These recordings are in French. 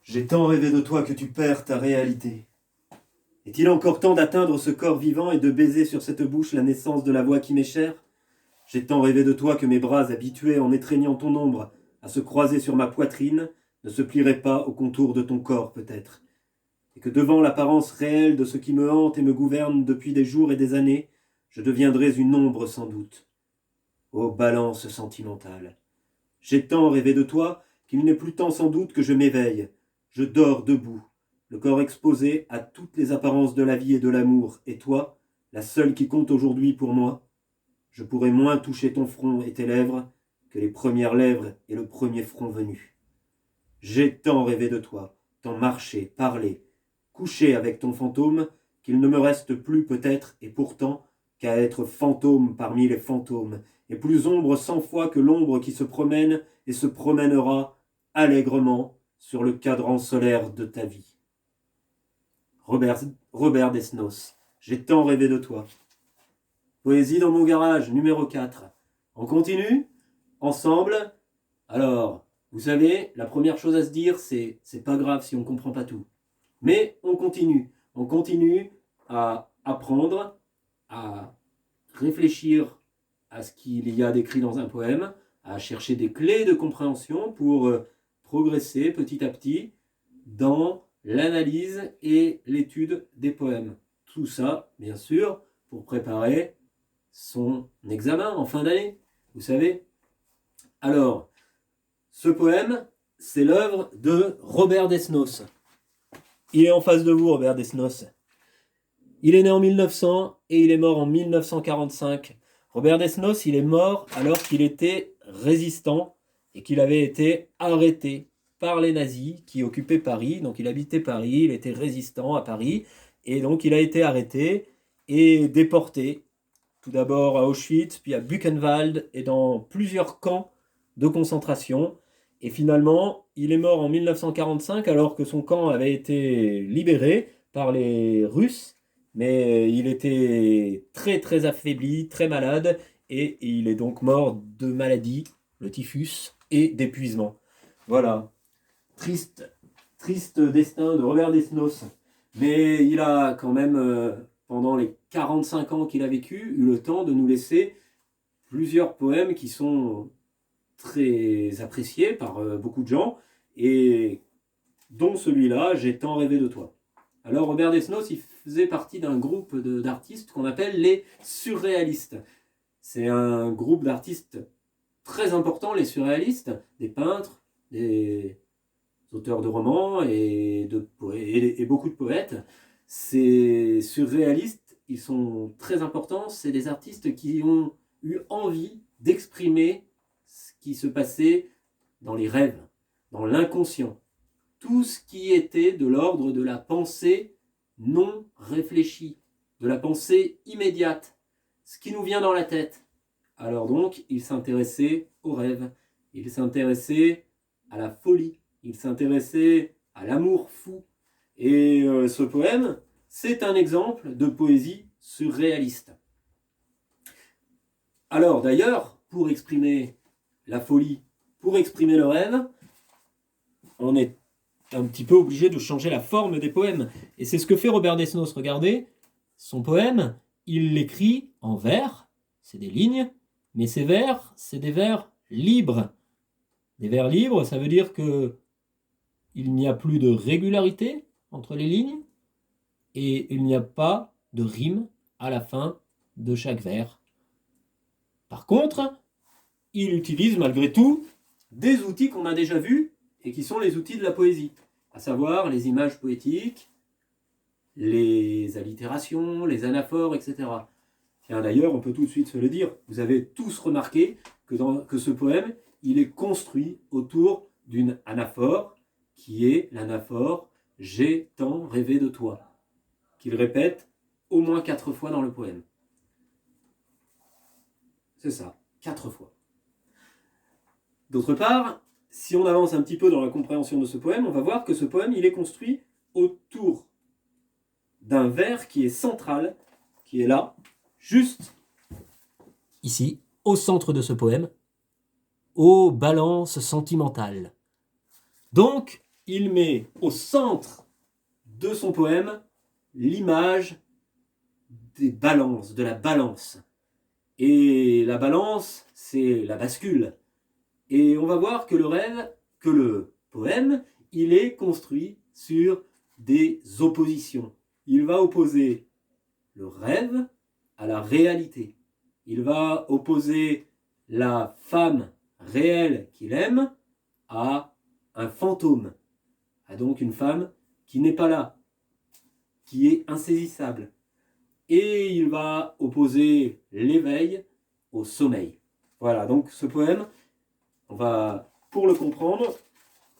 J'ai tant rêvé de toi que tu perds ta réalité. Est-il encore temps d'atteindre ce corps vivant et de baiser sur cette bouche la naissance de la voix qui m'est chère? J'ai tant rêvé de toi que mes bras, habitués en étreignant ton ombre à se croiser sur ma poitrine, ne se plieraient pas au contour de ton corps peut-être. Et que devant l'apparence réelle de ce qui me hante et me gouverne depuis des jours et des années, je deviendrais une ombre sans doute. Ô balance sentimentale! J'ai tant rêvé de toi qu'il n'est plus temps sans doute que je m'éveille. Je dors debout, le corps exposé à toutes les apparences de la vie et de l'amour, et toi, la seule qui compte aujourd'hui pour moi, je pourrais moins toucher ton front et tes lèvres que les premières lèvres et le premier front venu. J'ai tant rêvé de toi, tant marché, parlé, couché avec ton fantôme, qu'il ne me reste plus peut-être, et pourtant, qu'à être fantôme parmi les fantômes, et plus ombre 100 fois que l'ombre qui se promène et se promènera allègrement sur le cadran solaire de ta vie. Robert Desnos, j'ai tant rêvé de toi. Poésie dans mon garage, numéro 4. On continue? Ensemble? Alors, vous savez, la première chose à se dire, c'est pas grave si on ne comprend pas tout. Mais on continue. On continue à apprendre, à réfléchir à ce qu'il y a d'écrit dans un poème, à chercher des clés de compréhension pour progresser petit à petit dans l'analyse et l'étude des poèmes. Tout ça, bien sûr, pour préparer son examen en fin d'année, vous savez. Alors, ce poème, c'est l'œuvre de Robert Desnos. Il est en face de vous, Robert Desnos. Il est né en 1900 et il est mort en 1945. Robert Desnos, il est mort alors qu'il était résistant et qu'il avait été arrêté par les nazis qui occupaient Paris. Donc il habitait Paris, il était résistant à Paris et donc il a été arrêté et déporté. Tout d'abord à Auschwitz, puis à Buchenwald et dans plusieurs camps de concentration. Et finalement, il est mort en 1945 alors que son camp avait été libéré par les Russes, mais il était très très affaibli, très malade, et il est donc mort de maladie, le typhus, et d'épuisement. Voilà. Triste, triste destin de Robert Desnos. Mais il a quand même, pendant les 45 ans qu'il a vécu, eu le temps de nous laisser plusieurs poèmes qui sont très appréciés par beaucoup de gens, et dont celui-là, J'ai tant rêvé de toi. Alors Robert Desnos, il faisait partie d'un groupe d'artistes qu'on appelle les surréalistes. C'est un groupe d'artistes très important, les surréalistes, des peintres, des auteurs de romans et beaucoup de poètes. Ces surréalistes, ils sont très importants, c'est des artistes qui ont eu envie d'exprimer ce qui se passait dans les rêves, dans l'inconscient. Tout ce qui était de l'ordre de la pensée non réfléchie, de la pensée immédiate, ce qui nous vient dans la tête. Alors donc, il s'intéressait aux rêves, il s'intéressait à la folie, il s'intéressait à l'amour fou. Et ce poème, c'est un exemple de poésie surréaliste. Alors d'ailleurs, pour exprimer la folie, pour exprimer le rêve, on est un petit peu obligé de changer la forme des poèmes. Et c'est ce que fait Robert Desnos. Regardez, son poème, il l'écrit en vers, c'est des lignes, mais ces vers, c'est des vers libres. Des vers libres, ça veut dire que il n'y a plus de régularité entre les lignes et il n'y a pas de rime à la fin de chaque vers. Par contre, il utilise malgré tout des outils qu'on a déjà vus et qui sont les outils de la poésie, à savoir les images poétiques, les allitérations, les anaphores, etc. Tiens, d'ailleurs, on peut tout de suite se le dire, vous avez tous remarqué que ce poème, il est construit autour d'une anaphore, qui est l'anaphore « J'ai tant rêvé de toi », qu'il répète au moins 4 fois dans le poème. C'est ça, 4 fois. D'autre part, si on avance un petit peu dans la compréhension de ce poème, on va voir que ce poème, il est construit autour d'un vers qui est central, qui est là, juste ici, au centre de ce poème, ô balance sentimentale. Donc, il met au centre de son poème l'image des balances, de la balance. Et la balance, c'est la bascule. Et on va voir que le poème, il est construit sur des oppositions. Il va opposer le rêve à la réalité. Il va opposer la femme réelle qu'il aime à un fantôme, à donc une femme qui n'est pas là, qui est insaisissable. Et il va opposer l'éveil au sommeil. Voilà, donc ce poème, on va, pour le comprendre,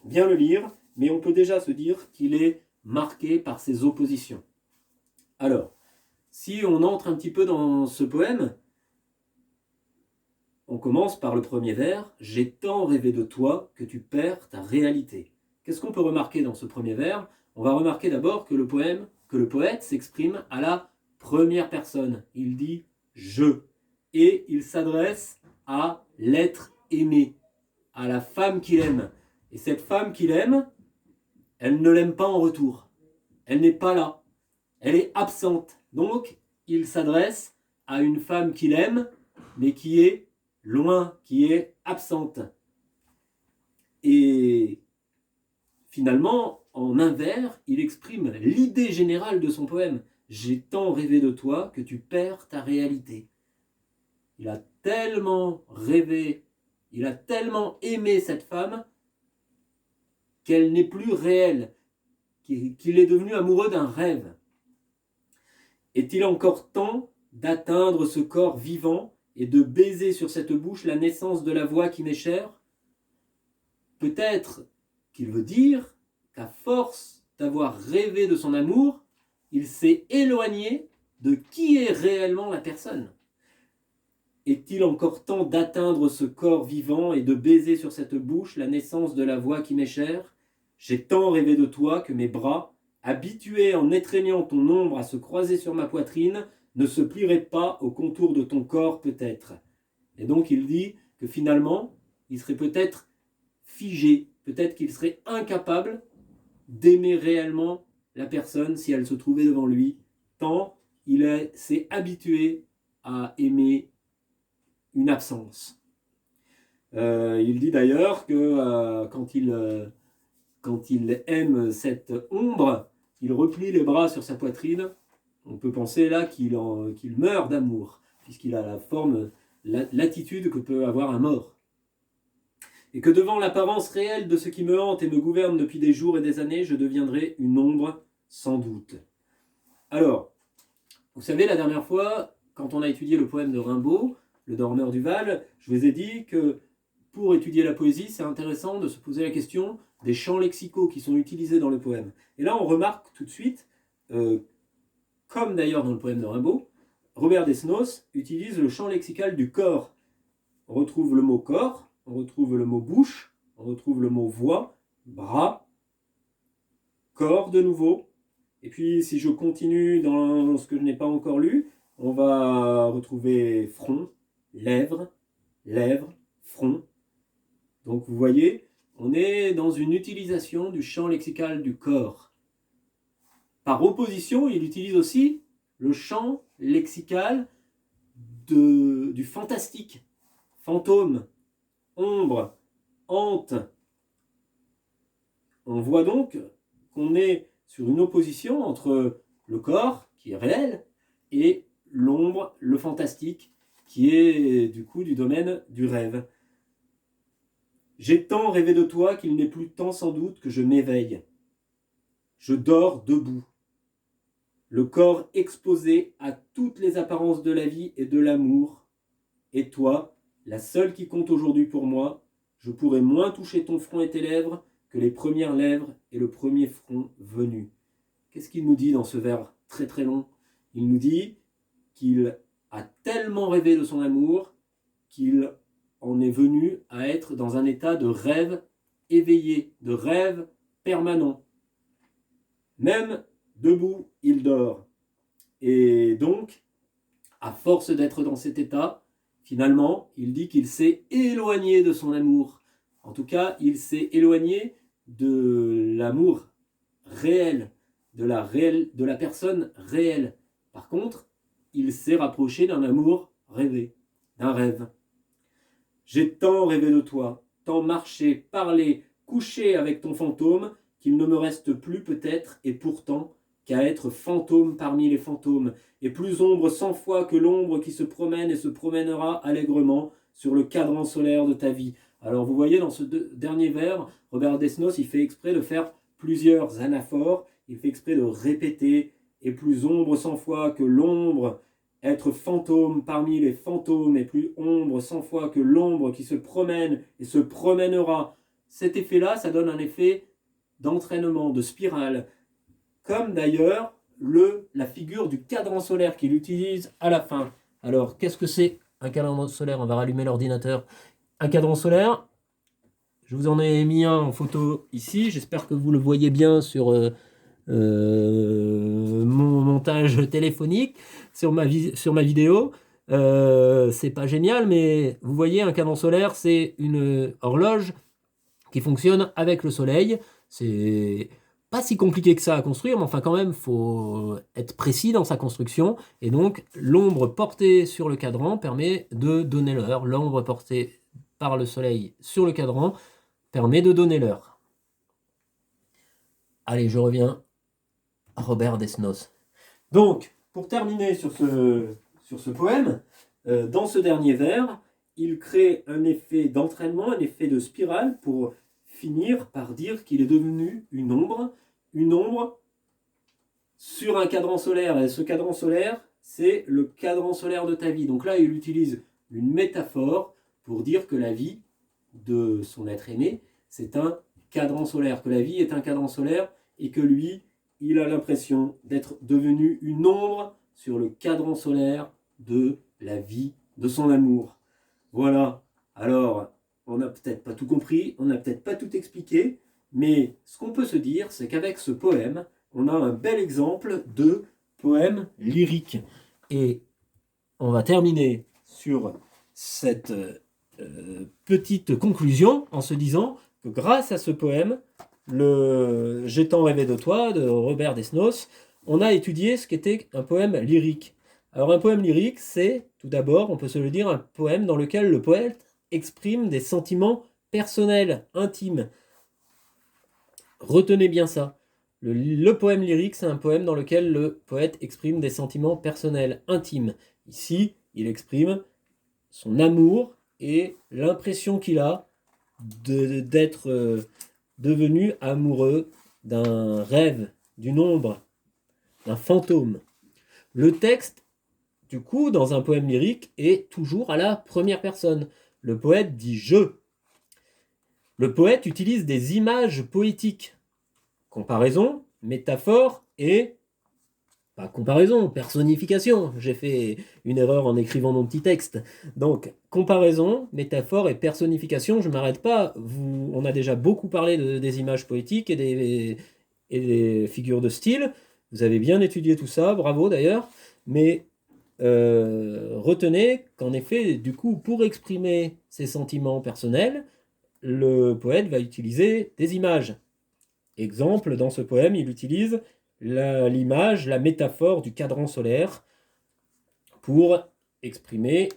bien le lire, mais on peut déjà se dire qu'il est marqué par ces oppositions. Alors, si on entre un petit peu dans ce poème, on commence par le premier vers. « J'ai tant rêvé de toi que tu perds ta réalité ». Qu'est-ce qu'on peut remarquer dans ce premier vers? On va remarquer d'abord que le poète s'exprime à la première personne. Il dit « je » et il s'adresse à l'être aimé, à la femme qu'il aime. Et cette femme qu'il aime, elle ne l'aime pas en retour. Elle n'est pas là. Elle est absente. Donc, il s'adresse à une femme qu'il aime, mais qui est loin, qui est absente. Et finalement, en un vers, il exprime l'idée générale de son poème. « J'ai tant rêvé de toi que tu perds ta réalité ». Il a tellement rêvé, il a tellement aimé cette femme qu'elle n'est plus réelle, qu'il est devenu amoureux d'un rêve. Est-il encore temps d'atteindre ce corps vivant et de baiser sur cette bouche la naissance de la voix qui m'est chère? Peut-être qu'il veut dire qu'à force d'avoir rêvé de son amour, il s'est éloigné de qui est réellement la personne. Est-il encore temps d'atteindre ce corps vivant et de baiser sur cette bouche la naissance de la voix qui m'est chère? J'ai tant rêvé de toi que mes bras, habitués en étreignant ton ombre à se croiser sur ma poitrine, ne se plieraient pas au contour de ton corps peut-être. Et donc il dit que finalement, il serait peut-être figé, peut-être qu'il serait incapable d'aimer réellement la personne si elle se trouvait devant lui, tant il s'est habitué à aimer une absence. Il dit d'ailleurs que quand il aime cette ombre, il replie les bras sur sa poitrine. On peut penser là qu'il meurt d'amour, puisqu'il a la forme, l'attitude que peut avoir un mort. Et que devant l'apparence réelle de ce qui me hante et me gouverne depuis des jours et des années, je deviendrai une ombre sans doute. Alors, vous savez, la dernière fois, quand on a étudié le poème de Rimbaud, Le Dormeur du Val, je vous ai dit que pour étudier la poésie, c'est intéressant de se poser la question des champs lexicaux qui sont utilisés dans le poème. Et là, on remarque tout de suite, comme d'ailleurs dans le poème de Rimbaud, Robert Desnos utilise le champ lexical du corps. On retrouve le mot corps, on retrouve le mot bouche, on retrouve le mot voix, bras, corps de nouveau. Et puis, si je continue dans ce que je n'ai pas encore lu, on va retrouver front, lèvres, front. Donc, vous voyez, on est dans une utilisation du champ lexical du corps. Par opposition, il utilise aussi le champ lexical du fantastique. Fantôme, ombre, hante. On voit donc qu'on est sur une opposition entre le corps, qui est réel, et l'ombre, le fantastique, qui est du coup du domaine du rêve. J'ai tant rêvé de toi qu'il n'est plus temps sans doute que je m'éveille. Je dors debout, le corps exposé à toutes les apparences de la vie et de l'amour. Et toi, la seule qui compte aujourd'hui pour moi, je pourrais moins toucher ton front et tes lèvres que les premières lèvres et le premier front venu. Qu'est-ce qu'il nous dit dans ce vers très très long? Il nous dit qu'il a tellement rêvé de son amour qu'il en est venu à être dans un état de rêve éveillé, de rêve permanent. Même debout, il dort. Et donc, à force d'être dans cet état, finalement, il dit qu'il s'est éloigné de son amour. En tout cas, il s'est éloigné de l'amour réel, de la personne réelle. Par contre, il s'est rapproché d'un amour rêvé, d'un rêve. J'ai tant rêvé de toi, tant marché, parlé, couché avec ton fantôme, qu'il ne me reste plus peut-être, et pourtant, qu'à être fantôme parmi les fantômes, et plus ombre 100 fois que l'ombre qui se promène et se promènera allègrement sur le cadran solaire de ta vie. Alors vous voyez, dans ce dernier vers, Robert Desnos, il fait exprès de faire plusieurs anaphores, il fait exprès de répéter, et plus ombre 100 fois que l'ombre, être fantôme parmi les fantômes, et plus ombre 100 fois que l'ombre qui se promène et se promènera. Cet effet-là, ça donne un effet d'entraînement, de spirale, comme d'ailleurs la figure du cadran solaire qu'il utilise à la fin. Alors, qu'est-ce que c'est un cadran solaire? On va rallumer l'ordinateur. Un cadran solaire, je vous en ai mis un en photo ici, j'espère que vous le voyez bien sur mon montage téléphonique, sur ma vidéo. C'est pas génial, mais vous voyez, un cadran solaire, c'est une horloge qui fonctionne avec le soleil. C'est pas si compliqué que ça à construire, mais enfin quand même, faut être précis dans sa construction. Et donc, l'ombre portée sur le cadran permet de donner l'heure. L'ombre portée par le soleil sur le cadran permet de donner l'heure. Allez, je reviens à Robert Desnos. Donc, pour terminer sur ce poème, dans ce dernier vers, il crée un effet d'entraînement, un effet de spirale pour finir par dire qu'il est devenu une ombre sur un cadran solaire. Et ce cadran solaire, c'est le cadran solaire de ta vie. Donc là, il utilise une métaphore pour dire que la vie de son être aimé, c'est un cadran solaire, que la vie est un cadran solaire et que lui, il a l'impression d'être devenu une ombre sur le cadran solaire de la vie, de son amour. Voilà. Alors, on n'a peut-être pas tout compris, on n'a peut-être pas tout expliqué, mais ce qu'on peut se dire, c'est qu'avec ce poème, on a un bel exemple de poème lyrique. Et on va terminer sur cette petite conclusion en se disant que grâce à ce poème, le J'ai tant rêvé de toi de Robert Desnos, on a étudié ce qu'était un poème lyrique. Alors un poème lyrique, c'est tout d'abord, on peut se le dire, un poème dans lequel le poète exprime des sentiments personnels, intimes. Retenez bien ça. Le poème lyrique, c'est un poème dans lequel le poète exprime des sentiments personnels, intimes. Ici, il exprime son amour et l'impression qu'il a d'être devenu amoureux d'un rêve, d'une ombre, d'un fantôme. Le texte, du coup, dans un poème lyrique, est toujours à la première personne. Le poète dit « je ». Le poète utilise des images poétiques. Comparaison, métaphore et... Pas comparaison, personnification. J'ai fait une erreur en écrivant mon petit texte. Donc, comparaison, métaphore et personnification, je ne m'arrête pas. On a déjà beaucoup parlé des images poétiques et des figures de style. Vous avez bien étudié tout ça, bravo d'ailleurs. Mais retenez qu'en effet, du coup, pour exprimer ses sentiments personnels, le poète va utiliser des images. Exemple, dans ce poème, il utilise l'image, la métaphore du cadran solaire pour exprimer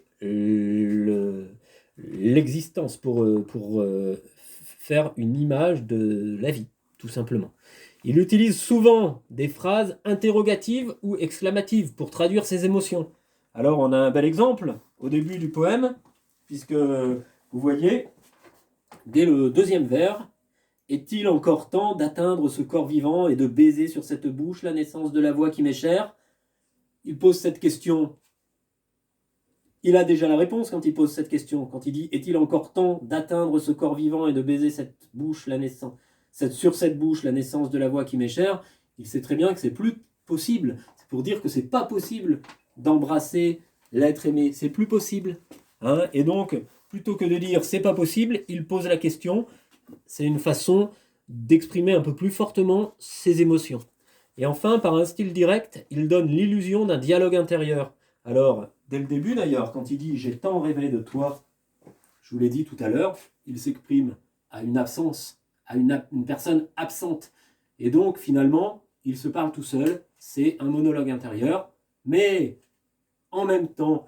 l'existence, pour faire une image de la vie, tout simplement. Il utilise souvent des phrases interrogatives ou exclamatives pour traduire ses émotions. Alors on a un bel exemple au début du poème, puisque vous voyez, dès le deuxième vers, est-il encore temps d'atteindre ce corps vivant et de baiser sur cette bouche la naissance de la voix qui m'est chère? Il pose cette question. Il a déjà la réponse quand il pose cette question. Quand il dit « Est-il encore temps d'atteindre ce corps vivant et de baiser cette bouche, sur cette bouche la naissance de la voix qui m'est chère ?» Il sait très bien que c'est plus possible. C'est pour dire que c'est pas possible d'embrasser l'être aimé. C'est plus possible. Hein? Et donc, plutôt que de dire « c'est pas possible », il pose la question. C'est une façon d'exprimer un peu plus fortement ses émotions. Et enfin, par un style direct, il donne l'illusion d'un dialogue intérieur. Alors, dès le début d'ailleurs, quand il dit « j'ai tant rêvé de toi », je vous l'ai dit tout à l'heure, il s'exprime à une absence, à une personne absente. Et donc, finalement, il se parle tout seul, c'est un monologue intérieur, mais en même temps,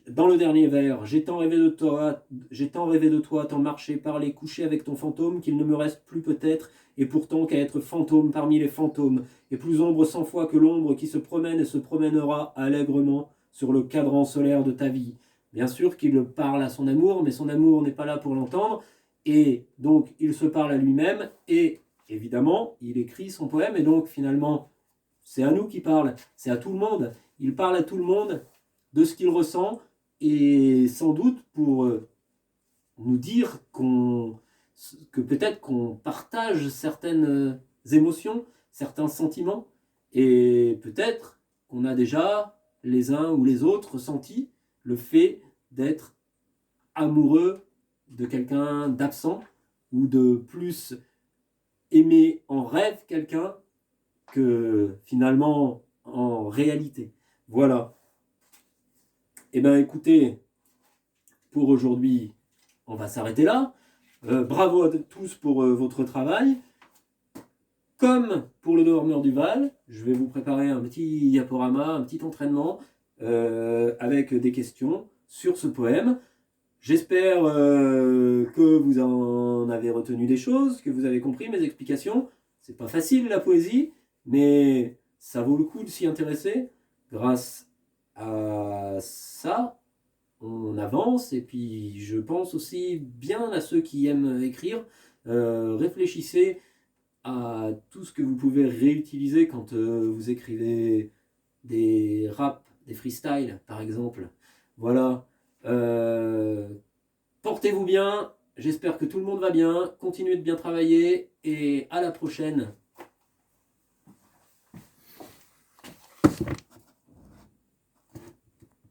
dans le dernier vers, j'ai tant rêvé de toi, tant marché, parlé, couché avec ton fantôme, qu'il ne me reste plus peut-être, et pourtant qu'à être fantôme parmi les fantômes, et plus ombre 100 fois que l'ombre qui se promène et se promènera allègrement sur le cadran solaire de ta vie. Bien sûr qu'il parle à son amour, mais son amour n'est pas là pour l'entendre, et donc il se parle à lui-même, et évidemment, il écrit son poème, et donc finalement, c'est à nous qu'il parle, c'est à tout le monde. Il parle à tout le monde de ce qu'il ressent, et sans doute pour nous dire que peut-être qu'on partage certaines émotions, certains sentiments, et peut-être qu'on a déjà, les uns ou les autres, ressenti le fait d'être amoureux de quelqu'un d'absent, ou de plus aimer en rêve quelqu'un que finalement en réalité. Voilà. Eh bien écoutez, pour aujourd'hui, on va s'arrêter là. Bravo à tous pour votre travail. Comme pour le dormeur du Val, je vais vous préparer un petit diaporama, un petit entraînement avec des questions sur ce poème. J'espère que vous en avez retenu des choses, que vous avez compris mes explications. C'est pas facile la poésie, mais ça vaut le coup de s'y intéresser. Grâce à ça, on avance, et puis je pense aussi bien à ceux qui aiment écrire. Réfléchissez à tout ce que vous pouvez réutiliser quand vous écrivez des raps, des freestyles par exemple. Voilà. Portez-vous bien, j'espère que tout le monde va bien, continuez de bien travailler, et à la prochaine.